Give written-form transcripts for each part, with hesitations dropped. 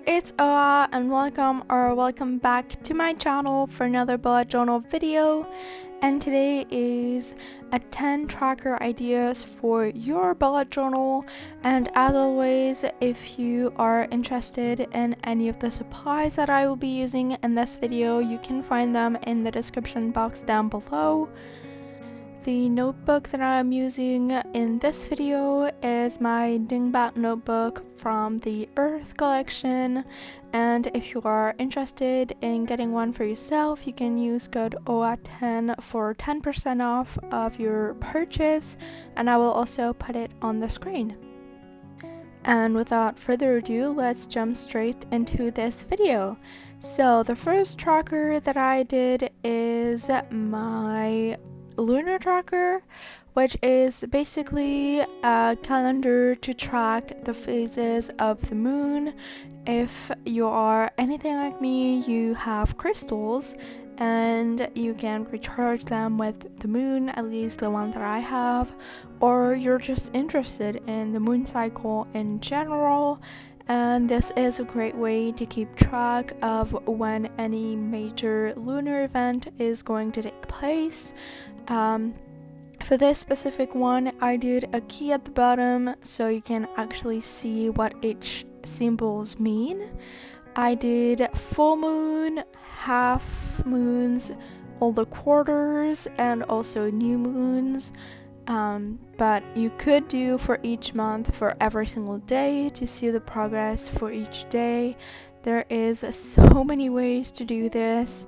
it's Oa and welcome back to my channel for another bullet journal video. And today is a 10 tracker ideas for your bullet journal. And as always, if you are interested in any of the supplies that I will be using in this video, you can find them in the description box down below. The notebook that I'm using in this video is my dingbat notebook from the Earth collection, and if you are interested in getting one for yourself, you can use code OA10 for 10% off of your purchase, and I will also put it on the screen. And without further ado, let's jump straight into this video. So the first tracker that I did is my Lunar Tracker, which is basically a calendar to track the phases of the moon. If you are anything like me, you have crystals and you can recharge them with the moon, at least the one that I have, or you're just interested in the moon cycle in general. And this is a great way to keep track of when any major lunar event is going to take place. For this specific one, I did a key at the bottom so you can actually see what each symbols mean. I did full moon, half moons, all the quarters, and also new moons. But you could do for each month for every single day to see the progress for each day. There is so many ways to do this.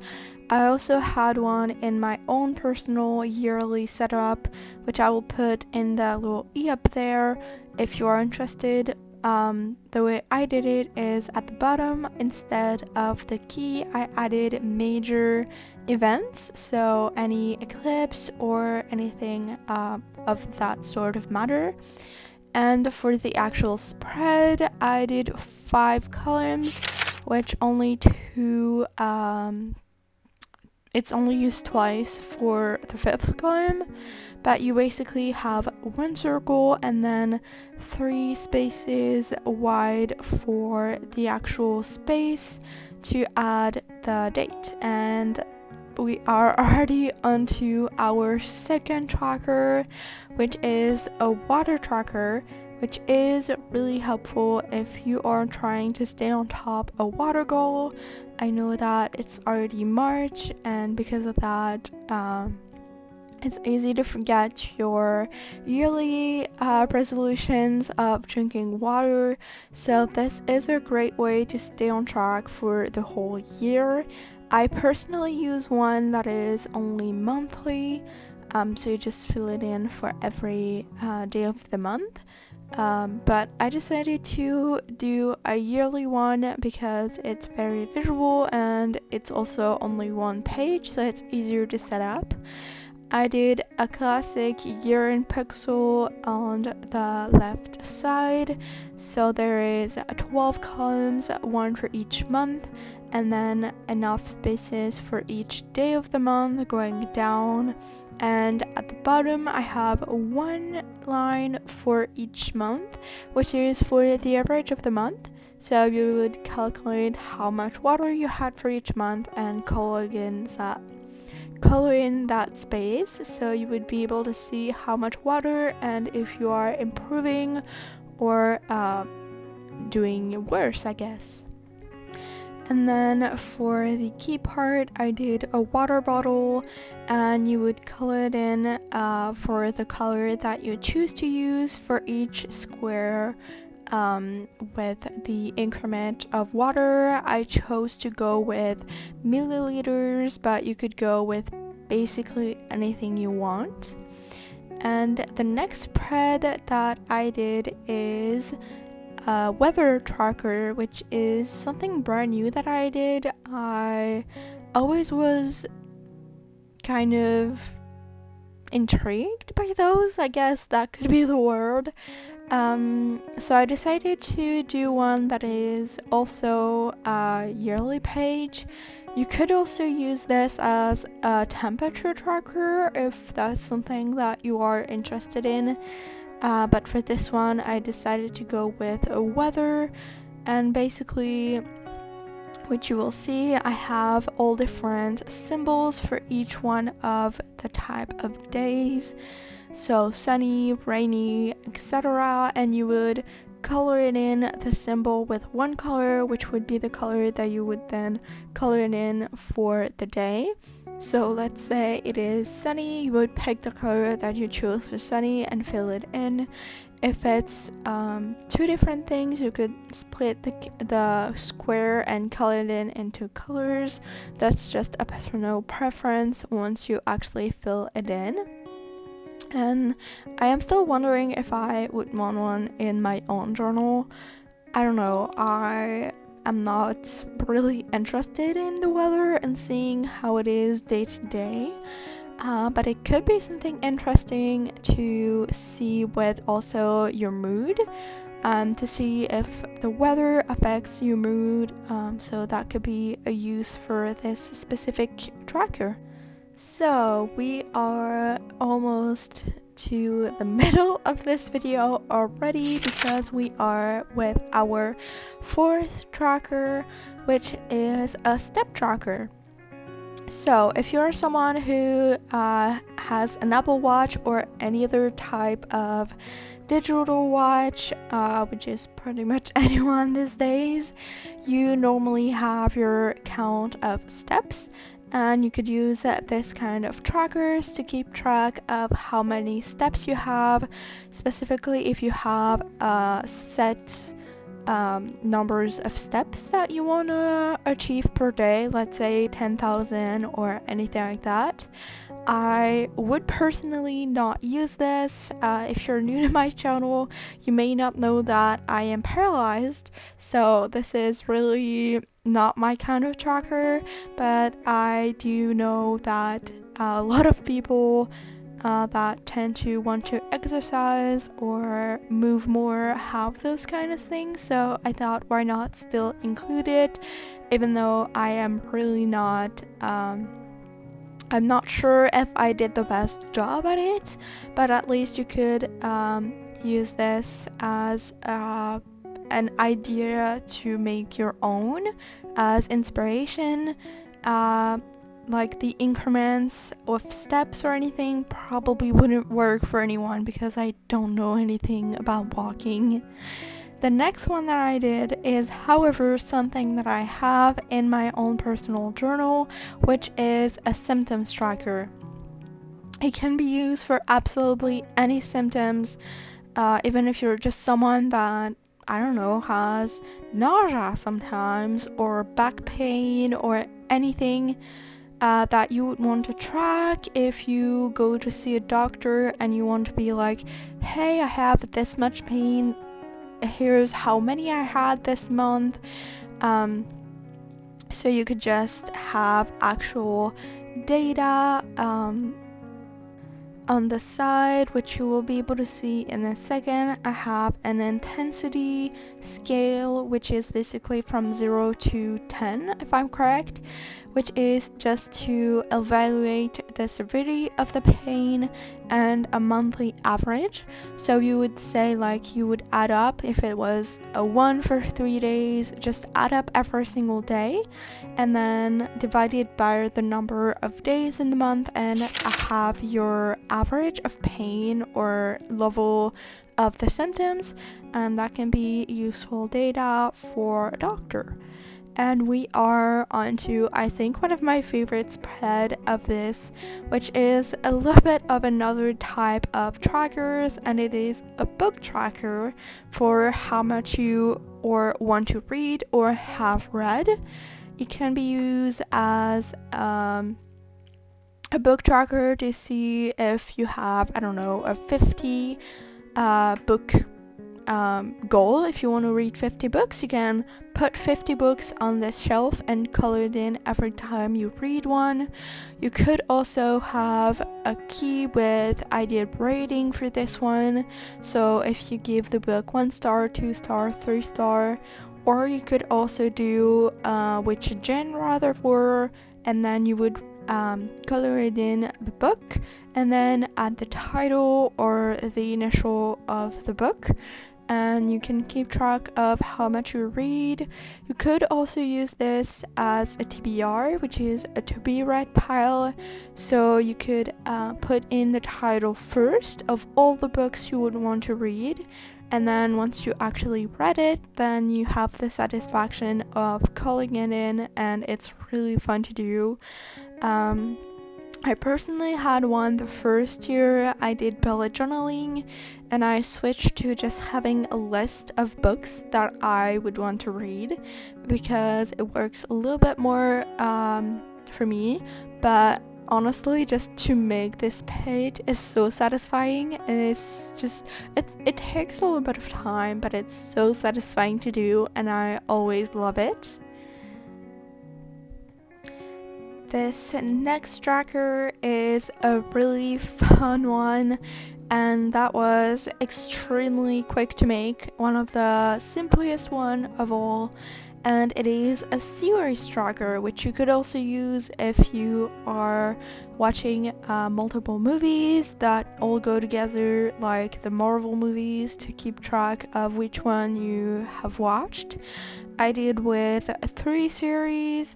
I also had one in my own personal yearly setup, which I will put in the little e up there if you are interested. The way I did it is at the bottom, instead of the key, I added major events, so any eclipse or anything of that sort of matter. And for the actual spread, I did 5 columns, which only it's only used twice for the 5th column, but you basically have one circle and then 3 spaces wide for the actual space to add the date. And we are already onto our second tracker, which is a water tracker, which is really helpful if you are trying to stay on top of a water goal. I know that it's already March, and because of that, it's easy to forget your yearly resolutions of drinking water, so this is a great way to stay on track for the whole year. I personally use one that is only monthly, so you just fill it in for every day of the month. But I decided to do a yearly one because it's very visual and it's also only one page, so it's easier to set up. I did a classic year in pixel on the left side, so there is 12 columns, one for each month, and then enough spaces for each day of the month going down. And at the bottom I have one line for each month, which is for the average of the month. So you would calculate how much water you had for each month and color in that space, so you would be able to see how much water and if you are improving or doing worse, I guess. And then for the key part, I did a water bottle, and you would color it in for the color that you choose to use for each square with the increment of water. I chose to go with milliliters, but you could go with basically anything you want. And the next spread that I did is a weather tracker, which is something brand new that I did. I always was kind of intrigued by those, I guess that could be the word. So I decided to do one that is also a yearly page. You could also use this as a temperature tracker if that's something that you are interested in. But for this one, I decided to go with a weather And basically what you will see, I have all different symbols for each one of the type of days, so sunny, rainy, etc., and you would color it in the symbol with one color, which would be the color that you would then color it in for the day. So let's say it is sunny, you would pick the color that you choose for sunny and fill it in. If it's two different things, you could split the square and color it in into colors. That's just a personal preference once you actually fill it in. And I am still wondering if I would want one in my own journal. I don't know, I am not really interested in the weather and seeing how it is day to day. But it could be something interesting to see with also your mood, to see if the weather affects your mood, so that could be a use for this specific tracker. So we are almost to the middle of this video already, because we are with our fourth tracker, which is a step tracker. So if you're someone who has an Apple Watch or any other type of digital watch, which is pretty much anyone these days, you normally have your count of steps, and you could use this kind of trackers to keep track of how many steps you have, specifically if you have set numbers of steps that you want to achieve per day, let's say 10,000 or anything like that. I would personally not use this. If you're new to my channel, you may not know that I am paralyzed, so this is really not my kind of tracker, but I do know that a lot of people that tend to want to exercise or move more have those kind of things, so I thought why not still include it, even though I am really not I'm not sure if I did the best job at it, but at least you could use this as an idea to make your own as inspiration. Like the increments of steps or anything probably wouldn't work for anyone because I don't know anything about walking. The next one that I did is, however, something that I have in my own personal journal, which is a symptoms tracker. It can be used for absolutely any symptoms, even if you're just someone that, I don't know, has nausea sometimes or back pain or anything that you would want to track. If you go to see a doctor and you want to be like, hey, I have this much pain, here's how many I had this month, so you could just have actual data on the side, which you will be able to see in a second. I have an intensity scale, which is basically from 0 to 10, if I'm correct, which is just to evaluate the severity of the pain and a monthly average. So you would say, like, you would add up, if it was a 1 for 3 days, just add up every single day and then divide it by the number of days in the month and have your average of pain or level of the symptoms, and that can be useful data for a doctor. And we are on to, I think, one of my favorite spread of this, which is a little bit of another type of trackers, and it is a book tracker for how much you or want to read or have read. It can be used as a book tracker to see if you have, I don't know, a 50 book goal. If you want to read 50 books, you can put 50 books on this shelf and color it in every time you read one. You could also have a key with ideal rating for this one, so if you give the book 1 star, 2 star, 3 star, or you could also do which genre they were, and then you would color it in the book and then add the title or the initial of the book, and you can keep track of how much you read. You could also use this as a TBR, which is a to be read pile. So you could put in the title first of all the books you would want to read, and then once you actually read it, then you have the satisfaction of calling it in, and it's really fun to do. I personally had one the first year I did bullet journaling, and I switched to just having a list of books that I would want to read because it works a little bit more for me. But honestly, just to make this page is so satisfying, and it's just it takes a little bit of time, but it's so satisfying to do, and I always love it. This next tracker is a really fun one, and that was extremely quick to make, one of the simplest one of all, and it is a series tracker, which you could also use if you are watching multiple movies that all go together, like the Marvel movies, to keep track of which one you have watched. I did with 3 series: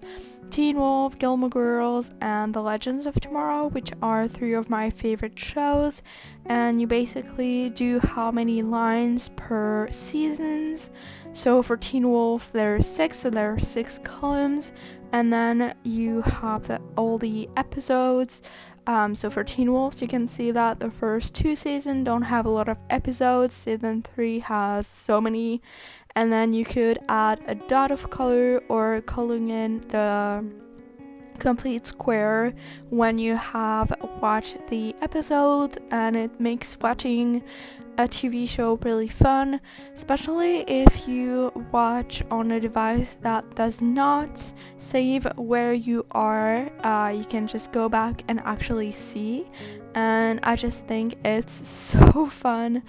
Teen Wolf, Gilmore Girls, and The Legends of Tomorrow, which are 3 of my favorite shows, and you basically do how many lines per seasons. So for Teen Wolf there are 6, so there are 6 columns, and then you have all the episodes. So for Teen Wolf, you can see that the first 2 seasons don't have a lot of episodes. Season 3 has so many, and then you could add a dot of color or coloring in the complete square when you have watched the episode, and it makes watching a TV show really fun, especially if you watch on a device that does not save where you are. You can just go back and actually see, and I just think it's so fun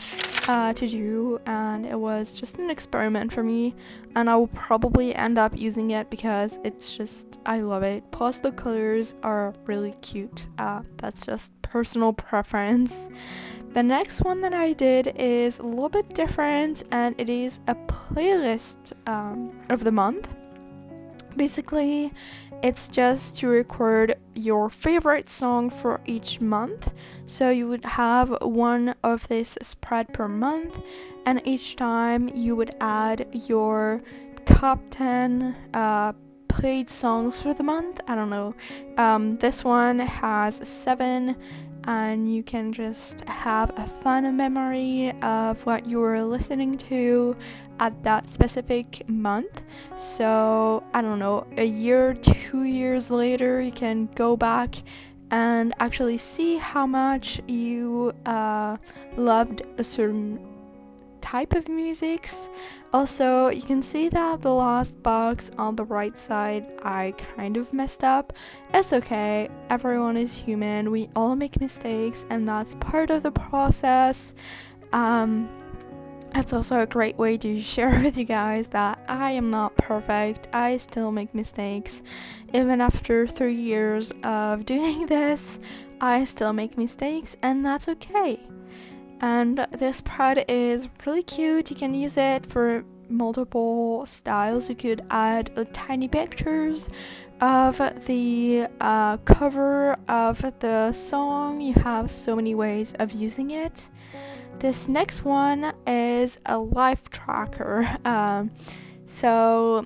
to do, and it was just an experiment for me, and I will probably end up using it because it's just, I love it. Plus the colors are really cute. That's just personal preference. The next one that I did is a little bit different, and it is a playlist of the month. Basically, it's just to record your favorite song for each month. So you would have one of this spread per month, and each time you would add your top 10 played songs for the month. I don't know. This one has 7, and you can just have a fun memory of what you were listening to at that specific month. So I don't know, a year, 2 years later, you can go back and actually see how much you loved a certain type of musics. Also, you can see that the last box on the right side I kind of messed up. It's okay, everyone is human, we all make mistakes, and that's part of the process. It's also a great way to share with you guys that I am not perfect. I still make mistakes. Even after 3 years of doing this, I still make mistakes, and that's okay. And this part is really cute. You can use it for multiple styles. You could add tiny pictures of the cover of the song. You have so many ways of using it. This next one is a life tracker. So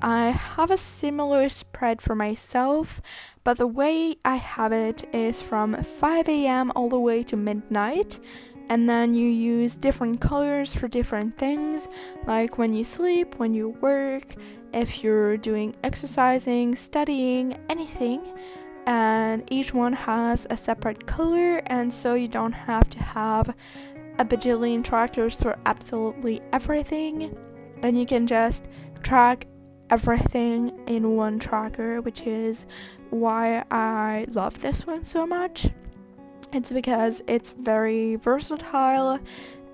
I have a similar spread for myself, but the way I have it is from 5 a.m. all the way to midnight. And then you use different colors for different things, like when you sleep, when you work, if you're doing exercising, studying, anything. And each one has a separate color, and so you don't have to have a bajillion trackers for absolutely everything. And you can just track everything in one tracker, which is why I love this one so much. It's because it's very versatile,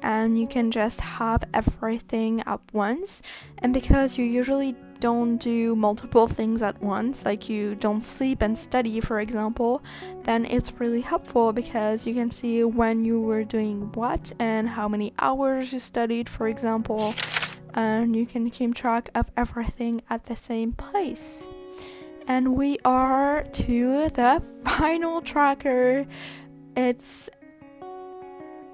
and you can just have everything at once. And because you usually don't do multiple things at once, like you don't sleep and study, for example, then it's really helpful because you can see when you were doing what and how many hours you studied, for example, and you can keep track of everything at the same place. And we are to the final tracker. It's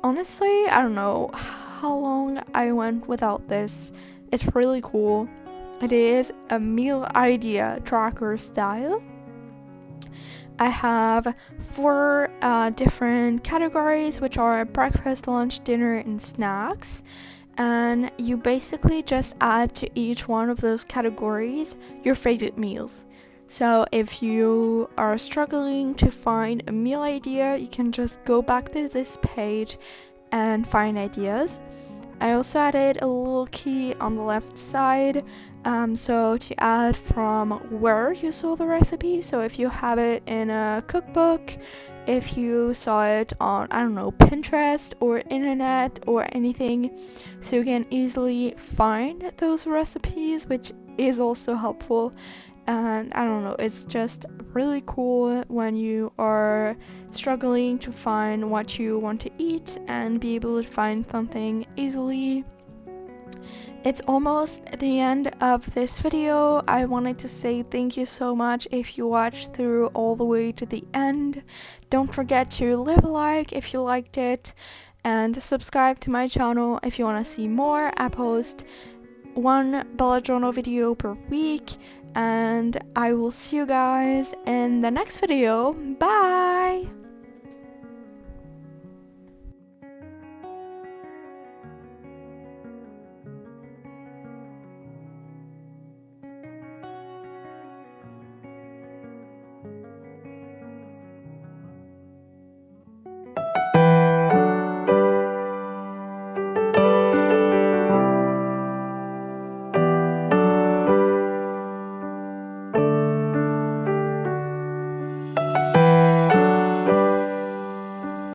honestly, I don't know how long I went without this. It's really cool. It is a meal idea tracker style. I have 4 different categories, which are breakfast, lunch, dinner, and snacks. And you basically just add to each one of those categories your favorite meals. So if you are struggling to find a meal idea, you can just go back to this page and find ideas. I also added a little key on the left side, so to add from where you saw the recipe. So if you have it in a cookbook, if you saw it on, I don't know, Pinterest or internet or anything, so you can easily find those recipes, which is also helpful. And I don't know, it's just really cool when you are struggling to find what you want to eat and be able to find something easily. It's almost the end of this video. I wanted to say thank you so much if you watched through all the way to the end. Don't forget to leave a like if you liked it, and subscribe to my channel if you want to see more. I post 1 bullet journal video per week, and I will see you guys in the next video. Bye!